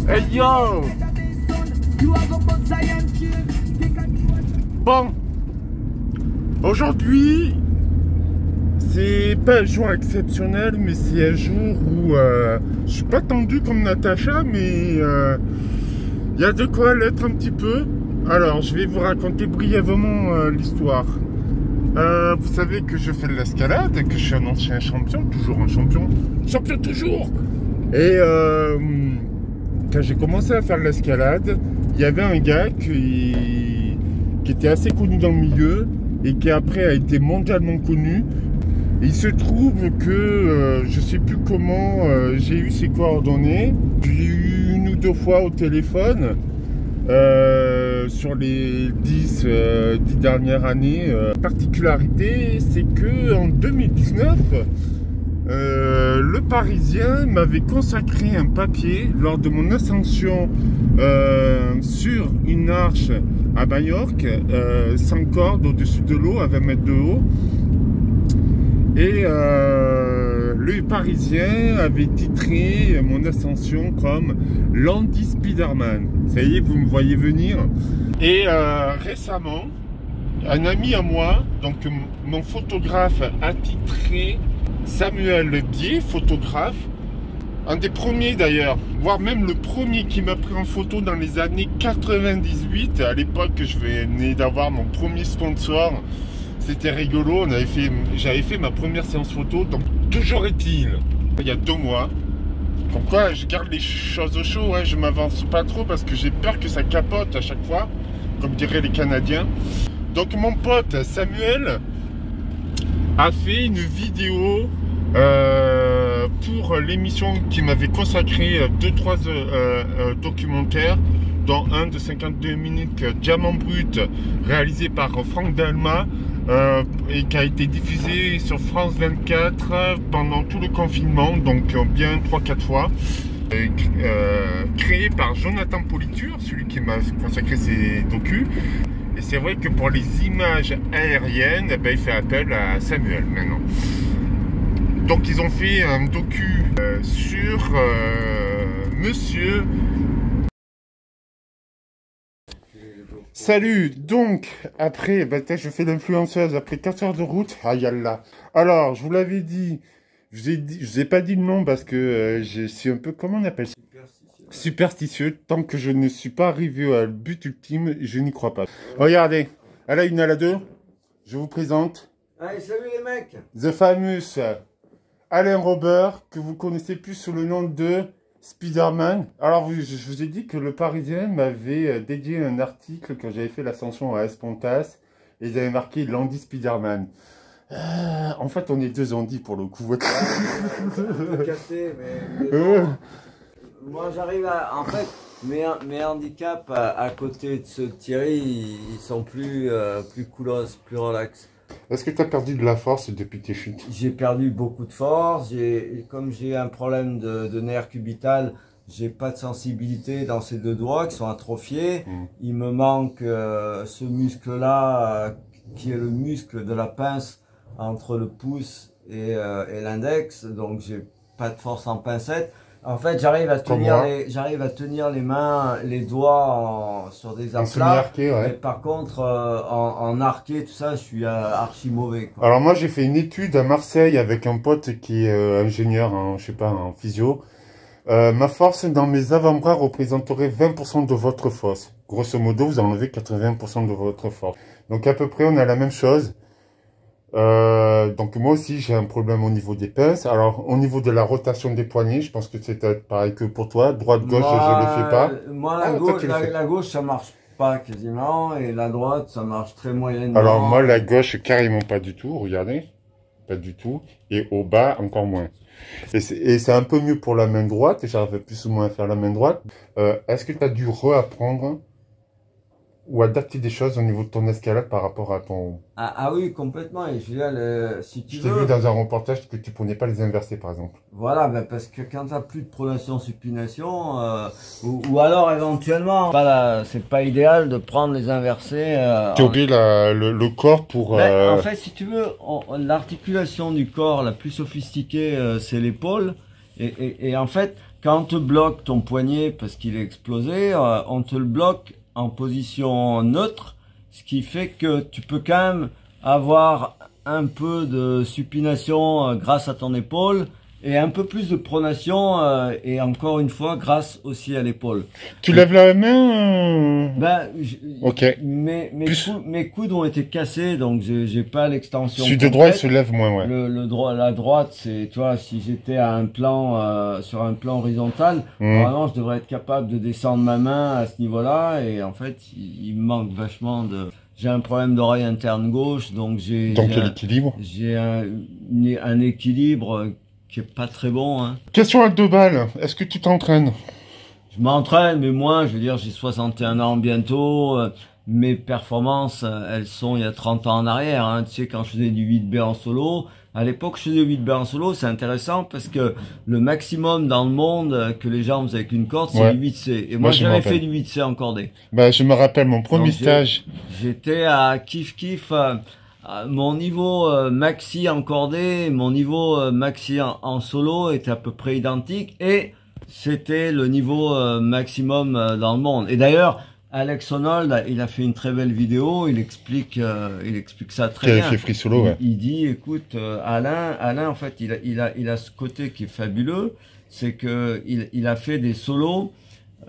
Hey yo! Bon, aujourd'hui, c'est pas un jour exceptionnel, mais c'est un jour où je suis pas tendu comme Natacha, mais il y a de quoi l'être un petit peu. Alors, je vais vous raconter brièvement l'histoire. Vous savez que je fais de l'escalade, que je suis un ancien champion, toujours un champion, champion toujours. Et quand j'ai commencé à faire de l'escalade, il y avait un gars qui était assez connu dans le milieu et qui après a été mondialement connu. Et il se trouve que je sais plus comment j'ai eu ses coordonnées. J'ai eu une ou deux fois au téléphone sur les 10 dernières années. Particularité, c'est que en 2019, le Parisien m'avait consacré un papier lors de mon ascension sur une arche à Majorque, sans corde au-dessus de l'eau, à 20 mètres de haut. Et le Parisien avait titré mon ascension comme Landy Spiderman. Ça y est, vous me voyez venir. Et récemment, un ami à moi, donc mon photographe attitré, Samuel Bier, photographe, un des premiers d'ailleurs, voire même le premier qui m'a pris en photo dans les années 98. À l'époque, je venais d'avoir mon premier sponsor. C'était rigolo, j'avais fait ma première séance photo. Donc toujours est-il, il y a 2 mois, comme quoi je garde les choses au chaud, hein, je m'avance pas trop parce que j'ai peur que ça capote à chaque fois, comme diraient les Canadiens. Donc mon pote Samuel a fait une vidéo pour l'émission qui m'avait consacré 2-3 documentaires, dont un de 52 minutes, Diamant Brut, réalisé par Franck Delma, et qui a été diffusé sur France 24 pendant tout le confinement, donc bien 3-4 fois. Créé par Jonathan Politure, celui qui m'a consacré ces docus. Et c'est vrai que pour les images aériennes, eh ben, il fait appel à Samuel maintenant. Donc ils ont fait un docu sur Monsieur. Salut, donc après, je fais l'influenceuse après 4 heures de route. Ah yallah. Alors, je vous l'avais dit, je vous ai pas dit le nom parce que je suis un peu, comment on appelle ça? Superstitieux. Tant que je ne suis pas arrivé au but ultime, je n'y crois pas. Regardez, à la 1, à la 2, je vous présente. Allez, salut les mecs. The famous Alain Robert, que vous connaissez plus sous le nom de Spiderman. Alors, je vous ai dit que le Parisien m'avait dédié un article quand j'avais fait l'ascension à Espontas, et ils avaient marqué Landy Spiderman. En fait, on est 2 Andy pour le coup. Capté, mais bon, moi j'arrive à... En fait, mes handicaps à côté de ceux de Thierry, ils sont plus coolos, plus relax. Est-ce que tu as perdu de la force depuis tes chutes? J'ai perdu beaucoup de force. Comme j'ai un problème de nerf cubital, j'ai pas de sensibilité dans ces 2 doigts qui sont atrophiés. Il me manque ce muscle-là, qui est le muscle de la pince entre le pouce et l'index. Donc j'ai pas de force en pincette. En fait, j'arrive à tenir les mains, les doigts sur des aplats. Ouais. Mais par contre, en arqué, tout ça, je suis archi mauvais, quoi. Alors moi, j'ai fait une étude à Marseille avec un pote qui est ingénieur, je sais pas, en physio. Ma force dans mes avant-bras représenterait 20% de votre force. Grosso modo, vous enlevez 80% de votre force. Donc à peu près, on a la même chose. Donc moi aussi j'ai un problème au niveau des pinces. Alors au niveau de la rotation des poignets, je pense que c'est pareil que pour toi. Droite-gauche, je le fais pas. Moi la gauche ça marche pas quasiment, et la droite ça marche très moyennement. Alors moi la gauche carrément pas du tout, regardez. Pas du tout. Et au bas encore moins. Et c'est un peu mieux pour la main droite, et j'arrive plus ou moins à faire la main droite. Est-ce que tu as dû réapprendre ou adapter des choses au niveau de ton escalade par rapport à ton... Ah oui, complètement. Et je veux dire, si tu veux... Je t'ai vu dans un reportage que tu prenais pas les inversés, par exemple. Voilà, ben parce que quand tu n'as plus de pronation-supination, ou alors éventuellement, c'est pas idéal de prendre les inversés. Tu oublies le corps pour... En fait, si tu veux, l'articulation du corps la plus sophistiquée, c'est l'épaule. Et en fait, quand on te bloque ton poignet parce qu'il est explosé, on te le bloque en position neutre, ce qui fait que tu peux quand même avoir un peu de supination grâce à ton épaule et un peu plus de pronation et encore une fois grâce aussi à l'épaule. Tu lèves la main Ben, ok. mes coudes ont été cassés, donc j'ai pas l'extension. Celui de droit, il se lève moins, ouais. La droite, c'est, tu vois, si j'étais à un plan, sur un plan horizontal, vraiment, je devrais être capable de descendre ma main à ce niveau-là, et en fait, il me manque vachement de. J'ai un problème d'oreille interne gauche, donc j'ai un équilibre qui est pas très bon. Hein. Question à 2 balles. Est-ce que tu t'entraînes? Je m'entraîne, mais moi, je veux dire, j'ai 61 ans bientôt. Mes performances, elles sont il y a 30 ans en arrière. Hein. Tu sais, quand je faisais du 8B en solo, à l'époque, je faisais du 8B en solo. C'est intéressant parce que le maximum dans le monde que les gens faisaient avec une corde, c'est du 8C. Et moi, j'avais fait du 8C en cordée. Bah, je me rappelle mon premier stage. J'étais à kiff. Mon niveau maxi en cordée, mon niveau maxi en solo était à peu près identique et c'était le niveau maximum dans le monde. Et d'ailleurs, Alex Honnold, il a fait une très belle vidéo, il explique ça très bien. Fait free solo, ouais. Il dit, écoute, Alain, en fait, il a ce côté qui est fabuleux, c'est que il a fait des solos.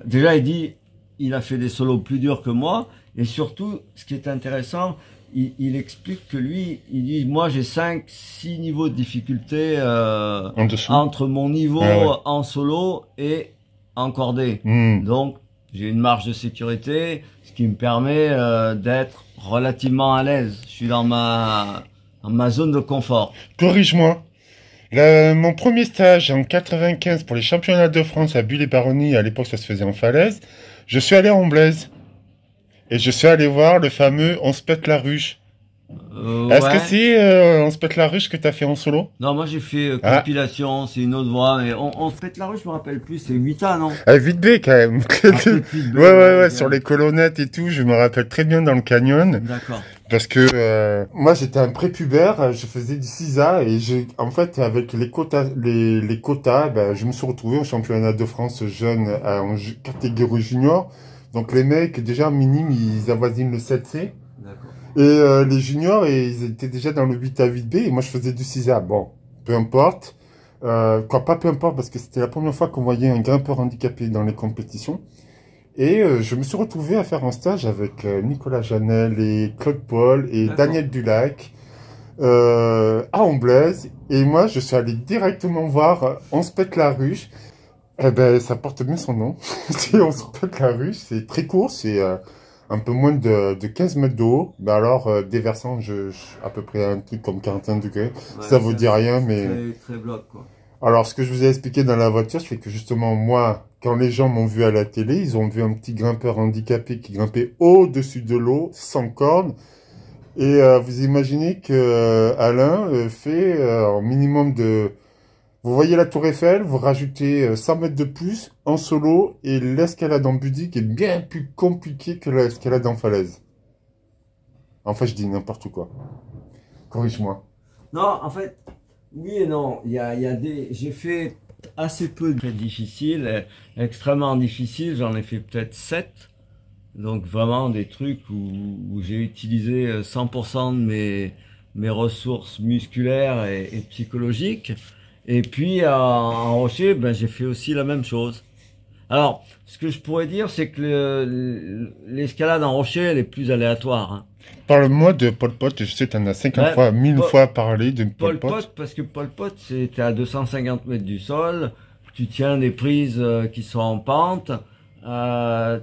Déjà, il dit, il a fait des solos plus durs que moi, et surtout, ce qui est intéressant, il explique que lui, il dit, moi j'ai 5-6 niveaux de difficulté entre mon niveau en solo et en cordée. Donc, j'ai une marge de sécurité, ce qui me permet d'être relativement à l'aise. Je suis dans ma zone de confort. Corrige-moi. Mon premier stage en 95 pour les championnats de France à Bulle-et-Baronnie, à l'époque ça se faisait en falaise, je suis allé en Blaise. Et je suis allé voir le fameux On se pète la ruche. Est-ce que c'est On se pète la ruche que tu as fait en solo? Non, moi j'ai fait compilation, c'est une autre voix, mais on se pète la ruche, je me rappelle plus, c'est 8A, non? 8B quand même. 8B, ouais, sur les colonnettes et tout, je me rappelle très bien dans le canyon. D'accord. Parce que moi j'étais un prépubère, je faisais du 6A et en fait avec les quotas, ben, je me suis retrouvé au championnat de France jeune en catégorie junior. Donc les mecs, déjà minime, ils avoisinent le 7C. Et les juniors, ils étaient déjà dans le 8A 8B. Et moi, je faisais du 6A. Bon, peu importe. Pas peu importe, parce que c'était la première fois qu'on voyait un grimpeur handicapé dans les compétitions. Et je me suis retrouvé à faire un stage avec Nicolas Janel et Claude Paul et Daniel Dulac à Amblaise. Et moi, je suis allé directement voir On se pète la ruche. Eh ben, ça porte bien son nom. On se pète la ruche, c'est très court, c'est un peu moins de 15 mètres de haut. Mais alors, déversant, à peu près un truc comme 41 degrés. Ouais, ça vous dit rien, mais... Très bloc, quoi. Alors, ce que je vous ai expliqué dans la voiture, c'est que justement, moi, quand les gens m'ont vu à la télé, ils ont vu un petit grimpeur handicapé qui grimpait au-dessus de l'eau, sans corde. Et vous imaginez que Alain fait un minimum de... Vous voyez la tour Eiffel, vous rajoutez 100 mètres de plus en solo et l'escalade en budique est bien plus compliquée que l'escalade en falaise. Enfin, je dis n'importe quoi. Corrige-moi. Non, en fait, oui et non. J'ai fait assez peu de très difficiles, extrêmement difficiles. J'en ai fait peut-être 7. Donc vraiment des trucs où j'ai utilisé 100% de mes ressources musculaires et psychologiques. Et puis en rocher, ben j'ai fait aussi la même chose. Alors, ce que je pourrais dire, c'est que l'escalade en rocher, elle est plus aléatoire. Hein. Parle-moi de Pol Pot. Je sais que tu en as 50 fois, 1000 fois parlé de Pol Pot. Parce que Pol Pot, c'était à 250 mètres du sol. Tu tiens des prises qui sont en pente. T'as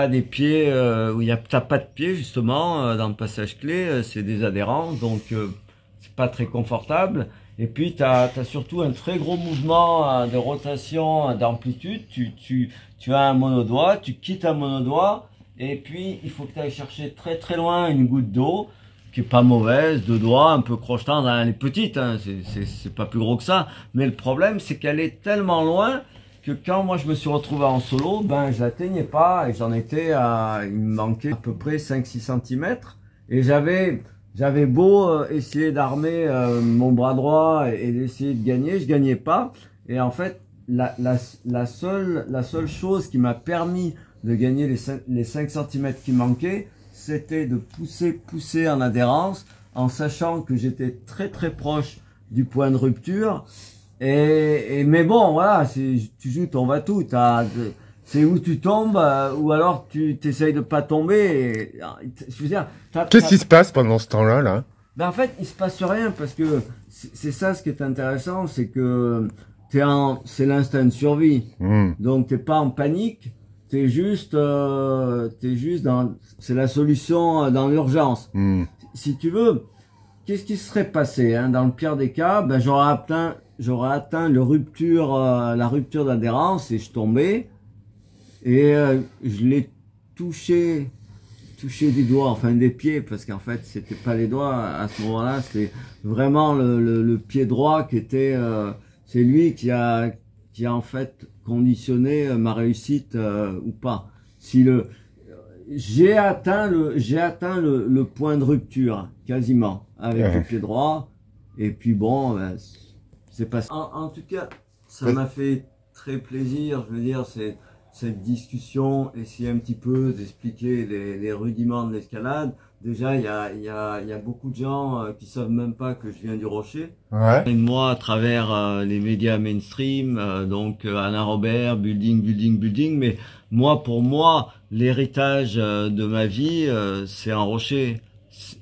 des pieds où t'as pas de pieds justement dans le passage clé. C'est des adhérents, donc c'est pas très confortable. Et puis, tu as surtout un très gros mouvement de rotation, d'amplitude. Tu as un monodoigt, tu quittes un monodoigt, et puis il faut que tu ailles chercher très très loin une goutte d'eau, qui est pas mauvaise, 2 doigts, un peu crochetante, elle est petite, hein, c'est pas plus gros que ça. Mais le problème, c'est qu'elle est tellement loin que quand moi je me suis retrouvé en solo, ben je l'atteignais pas, et il me manquait à peu près 5-6 cm, et j'avais beau essayer d'armer mon bras droit et d'essayer de gagner, je gagnais pas. Et en fait, la seule chose qui m'a permis de gagner les 5 cm qui manquaient, c'était de pousser en adhérence, en sachant que j'étais très proche du point de rupture. Mais bon, voilà, tu joues ton va-tout, c'est où tu tombes, ou alors tu t'essayes de pas tomber. Je veux dire, qu'est-ce qui se passe pendant ce temps-là, là? Ben en fait, il se passe rien, parce que c'est ça ce qui est intéressant, c'est que c'est l'instinct de survie. Donc t'es pas en panique, t'es juste c'est la solution dans l'urgence. Si tu veux, qu'est-ce qui serait passé, hein, dans le pire des cas? Ben j'aurais atteint la rupture d'adhérence et je tombais, et je l'ai touché des doigts, enfin des pieds, parce qu'en fait c'était pas les doigts à ce moment-là, c'est vraiment le pied droit qui était, c'est lui qui a en fait conditionné ma réussite ou pas. J'ai atteint le point de rupture quasiment avec le pied droit, et puis bon, ben, c'est passé. En tout cas, ça m'a fait très plaisir, je veux dire, cette discussion, essayer un petit peu d'expliquer les rudiments de l'escalade. Déjà, il y a beaucoup de gens qui savent même pas que je viens du Rocher. Ouais. Et moi, à travers les médias mainstream, donc Alain Robert, building, mais pour moi, l'héritage de ma vie, c'est un Rocher.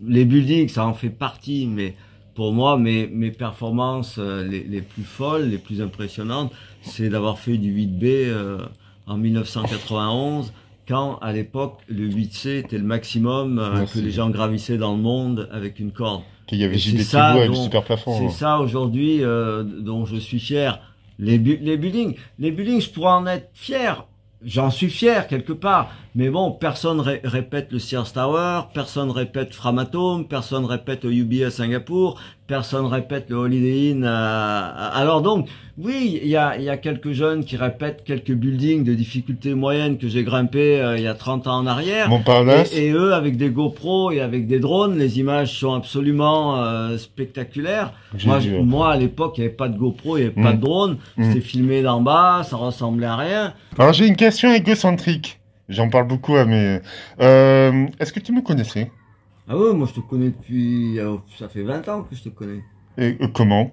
Les buildings, ça en fait partie, mais pour moi, mes performances les plus folles, les plus impressionnantes, c'est d'avoir fait du 8B en 1991, quand à l'époque le 8C était le maximum que les gens gravissaient dans le monde avec une corde. Qu'il y avait juste des Thibaut avec du super plafond. C'est ça aujourd'hui dont je suis fier. Les buildings, je pourrais en être fier. J'en suis fier quelque part, mais bon, personne répète le Sears Tower, personne répète Framatome, personne répète le UB à Singapour, personne répète le Holiday Inn alors donc, oui, il y a quelques jeunes qui répètent quelques buildings de difficulté moyenne que j'ai grimpé il y a 30 ans en arrière. Montparnasse. Et eux, avec des GoPro et avec des drones, les images sont absolument spectaculaires. Moi, à l'époque, il n'y avait pas de GoPro, il n'y avait pas de drone. C'était filmé d'en bas, ça ressemblait à rien. Alors, j'ai une question égocentrique. J'en parle beaucoup à mes... Est-ce que tu me connaissais? Ah ouais, moi je te connais depuis... ça fait 20 ans que je te connais. Et comment?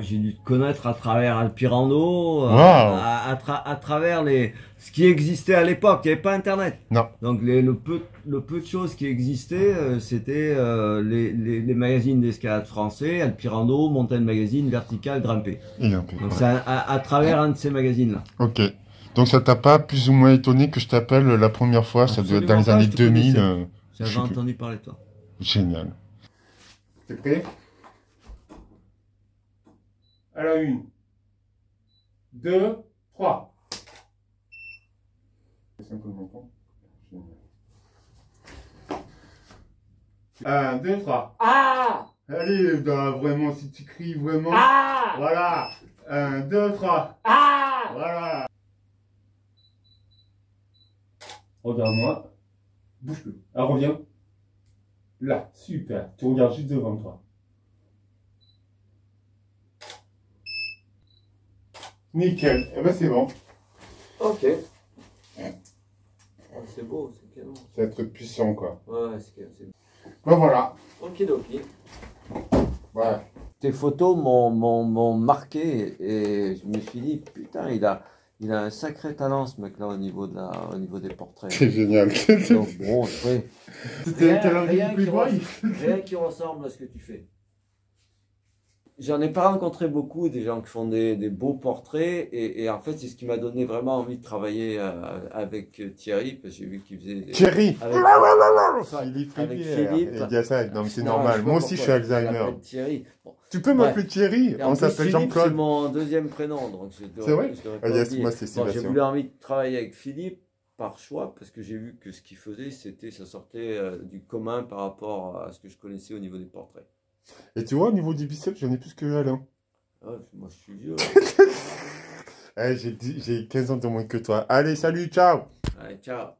J'ai dû te connaître à travers Alpirando, wow. à travers ce qui existait à l'époque. Il n'y avait pas Internet. Non. Donc le peu de choses qui existaient, c'était les magazines d'escalade français, Alpirando, Mountain Magazine, Vertical, Grimpé. Donc c'est à travers un de ces magazines-là. Ok. Donc ça t'a pas plus ou moins étonné que je t'appelle la première fois? Ça doit être dans les années 2000. J'avais entendu parler de toi. Génial. T'es prêt? À la 1, 2, 3. C'est un peu longtemps. 1, 2, 3. Ah! Allez, vraiment, si tu cries vraiment. Ah! Voilà. 1, 2, 3. Ah! Voilà. Regarde-moi. Bouge plus. Alors reviens. Là, super. Tu regardes juste devant toi. Nickel. Eh ben c'est bon. Ok. C'est beau, c'est canon. C'est un truc puissant quoi. Ouais, c'est canon. Ben voilà. Okidoki. Ouais. Tes photos m'ont marqué et je me suis dit, putain, il a un sacré talent ce mec-là au niveau des portraits. C'est génial. Donc bon, ouais. Rien qui ressemble à ce que tu fais. J'en ai pas rencontré beaucoup des gens qui font des beaux portraits et en fait c'est ce qui m'a donné vraiment envie de travailler avec Thierry, parce que j'ai vu qu'il faisait Thierry avec Philippe. Il dit ça, non mais c'est normal, moi aussi je suis Alzheimer. Thierry. Bon. Tu peux m'appeler Thierry, on s'appelle Jean-Claude. C'est mon deuxième prénom, donc c'est vrai. Moi c'est Sébastien. J'ai voulu envie de travailler avec Philippe par choix parce que j'ai vu que ce qu'il faisait ça sortait du commun par rapport à ce que je connaissais au niveau des portraits. Et tu vois, au niveau du biceps, j'en ai plus que Alain. Ah, moi, je suis vieux. Hey, j'ai 15 ans de moins que toi. Allez, salut, ciao. Allez, ciao.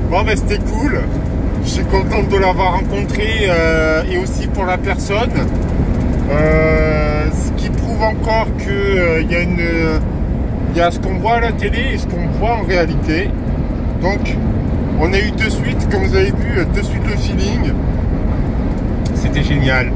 Bon, mais c'était cool. Je suis content de l'avoir rencontré et aussi pour la personne. Ce qui prouve encore que il y a ce qu'on voit à la télé et ce qu'on voit en réalité. Donc on a eu de suite, comme vous avez vu, de suite le feeling. C'était génial.